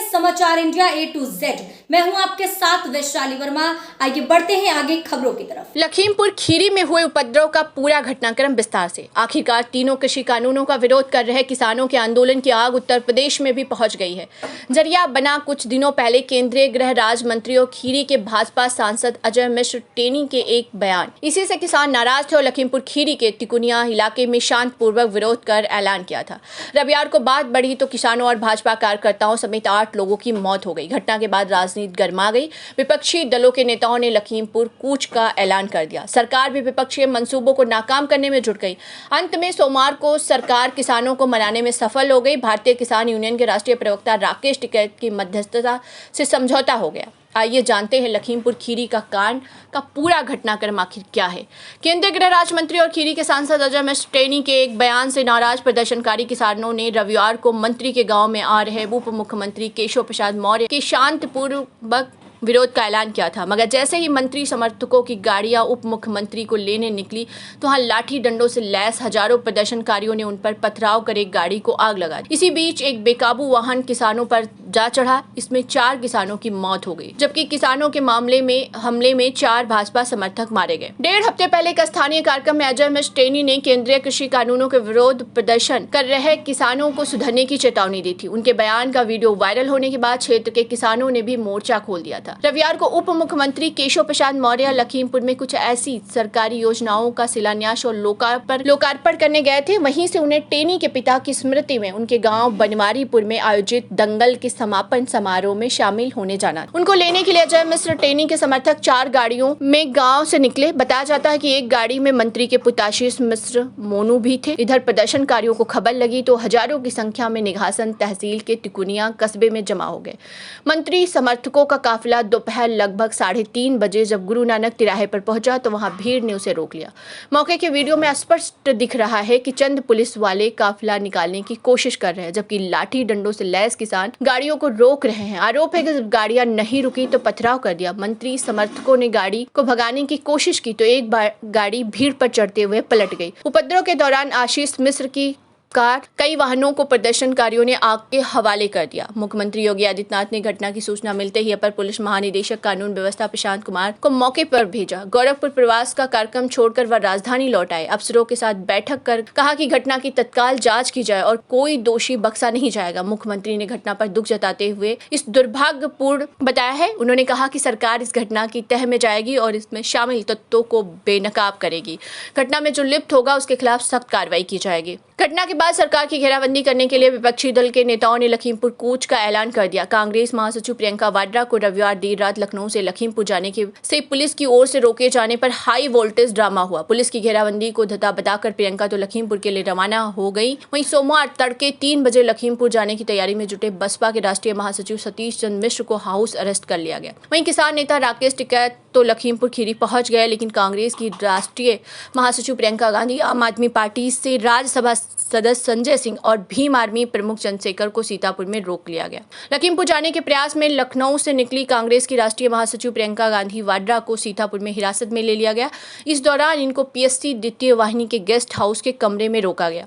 समाचार India A to Z। मैं हूं आपके साथ वैशाली वर्मा। आइए बढ़ते हैं आगे खबरों की तरफ। लखीमपुर खीरी में हुए उपद्रव का पूरा घटनाक्रम विस्तार से। आखिरकार तीनों कृषि कानूनों का विरोध कर रहे किसानों के आंदोलन की आग उत्तर प्रदेश में भी पहुंच गई है। जरिया बना कुछ दिनों पहले केंद्रीय गृह राज्य मंत्री और खीरी के भाजपा सांसद अजय मिश्र टेनी के एक बयान। इसी से किसान नाराज थे और लखीमपुर खीरी के तिकुनिया इलाके में शांतिपूर्वक विरोध कर ऐलान किया था। रविवार को बात बढ़ी तो किसानों और भाजपा कार्यकर्ताओं समेत 8 लोगों की मौत हो गई। घटना के बाद राजनीति गर्मा गई। विपक्षी दलों के नेताओं ने लखीमपुर कूच का ऐलान कर दिया। सरकार भी विपक्षी मंसूबों को नाकाम करने में जुट गई। अंत में सोमवार को सरकार किसानों को मनाने में सफल हो गई। भारतीय किसान यूनियन के राष्ट्रीय प्रवक्ता राकेश टिकैत की मध्यस्थता से समझौता हो गया। आइए जानते हैं लखीमपुर खीरी का कांड का पूरा घटनाक्रम आखिर क्या है। केंद्रीय गृह राज्य मंत्री और खीरी के सांसद अजय मिश्र टेनी के एक बयान से नाराज प्रदर्शनकारी किसानों ने रविवार को मंत्री के गांव में आ रहे उप मुख्यमंत्री केशव प्रसाद मौर्य के शांतिपूर्वक विरोध का ऐलान किया था। मगर जैसे ही मंत्री समर्थकों की गाड़ियां उप मुख्यमंत्री को लेने निकली तो वहां लाठी डंडों से लैस हजारों प्रदर्शनकारियों ने उन पर पथराव कर एक गाड़ी को आग लगा दी। इसी बीच एक बेकाबू वाहन किसानों पर जा चढ़ा। इसमें 4 किसानों की मौत हो गई, जबकि किसानों के हमले में 4 भाजपा समर्थक मारे गए। 1.5 हफ्ते पहले एक स्थानीय कार्यक्रम में अजय मिश्र टेनी ने केंद्रीय कृषि कानूनों के विरोध प्रदर्शन कर रहे किसानों को सुधरने की चेतावनी दी थी। उनके बयान का वीडियो वायरल होने के बाद क्षेत्र के किसानों ने भी मोर्चा खोल दिया था। रविवार को उप मुख्यमंत्री केशव प्रसाद मौर्य लखीमपुर में कुछ ऐसी सरकारी योजनाओं का शिलान्यास और लोकार्पण करने गए थे। वहीं से उन्हें टेनी के पिता की स्मृति में उनके गांव बनवारीपुर में आयोजित दंगल के समापन समारोह में शामिल होने जाना। उनको लेने के लिए अजय मिश्र टेनी के समर्थक 4 गाड़ियों में गाँव से निकले। बताया जाता है कि एक गाड़ी में मंत्री के पुत्र आशीष मिश्र मोनू भी थे। इधर प्रदर्शनकारियों को खबर लगी तो हजारों की संख्या में निघासन तहसील के तिकुनिया कस्बे में जमा हो गए। मंत्री समर्थकों का काफिला दोपहर लगभग 3:30 बजे जब गुरु नानक तिराहे पर पहुंचा तो वहां भीड़ ने उसे रोक लिया। मौके के वीडियो में स्पष्ट दिख रहा है कि चंद पुलिस वाले काफिला निकालने की कोशिश कर रहे हैं, जबकि लाठी डंडों से लैस किसान गाड़ियों को रोक रहे हैं। आरोप है कि जब गाड़ियां नहीं रुकी तो पथराव कर दिया। मंत्री समर्थकों ने गाड़ी को भगाने की कोशिश की तो एक बार गाड़ी भीड़ पर चढ़ते हुए पलट गई। उपद्रव के दौरान आशीष मिश्र की कार कई वाहनों को प्रदर्शनकारियों ने आग के हवाले कर दिया। मुख्यमंत्री योगी आदित्यनाथ ने घटना की सूचना मिलते ही अपर पुलिस महानिदेशक कानून व्यवस्था प्रशांत कुमार को मौके पर भेजा। गोरखपुर प्रवास का कार्यक्रम छोड़कर वह राजधानी लौट आए। अफसरों के साथ बैठक कर कहा कि घटना की तत्काल जांच की जाए और कोई दोषी बख्शा नहीं जाएगा। मुख्यमंत्री ने घटना पर दुख जताते हुए इस दुर्भाग्यपूर्ण बताया है। उन्होंने कहा कि सरकार इस घटना की तह में जाएगी और इसमें शामिल तत्वों को बेनकाब करेगी। घटना में जो लिप्त होगा उसके खिलाफ सख्त कार्रवाई की जाएगी। घटना के बाद सरकार की घेराबंदी करने के लिए विपक्षी दल के नेताओं ने लखीमपुर कूच का ऐलान कर दिया। कांग्रेस महासचिव प्रियंका वाड्रा को रविवार देर रात लखनऊ से लखीमपुर जाने से पुलिस की ओर से रोके जाने पर हाई वोल्टेज ड्रामा हुआ। पुलिस की घेराबंदी को धता बताकर प्रियंका तो लखीमपुर के लिए रवाना हो गई। वहीं सोमवार तड़के 3 बजे लखीमपुर जाने की तैयारी में जुटे बसपा के राष्ट्रीय महासचिव सतीश चंद्र मिश्र को हाउस अरेस्ट कर लिया गया। वहीं किसान नेता राकेश टिकैत तो लखीमपुर खीरी पहुंच गए, लेकिन कांग्रेस की राष्ट्रीय महासचिव प्रियंका गांधी, आम आदमी पार्टी से राज्यसभा सदस्य संजय सिंह और भीम आर्मी प्रमुख चंद्रशेखर को सीतापुर में रोक लिया गया। लखीमपुर जाने के प्रयास में लखनऊ से निकली कांग्रेस की राष्ट्रीय महासचिव प्रियंका गांधी वाड्रा को सीतापुर में हिरासत में ले लिया गया। इस दौरान इनको पीएससी द्वितीय वाहिनी के गेस्ट हाउस के कमरे में रोका गया।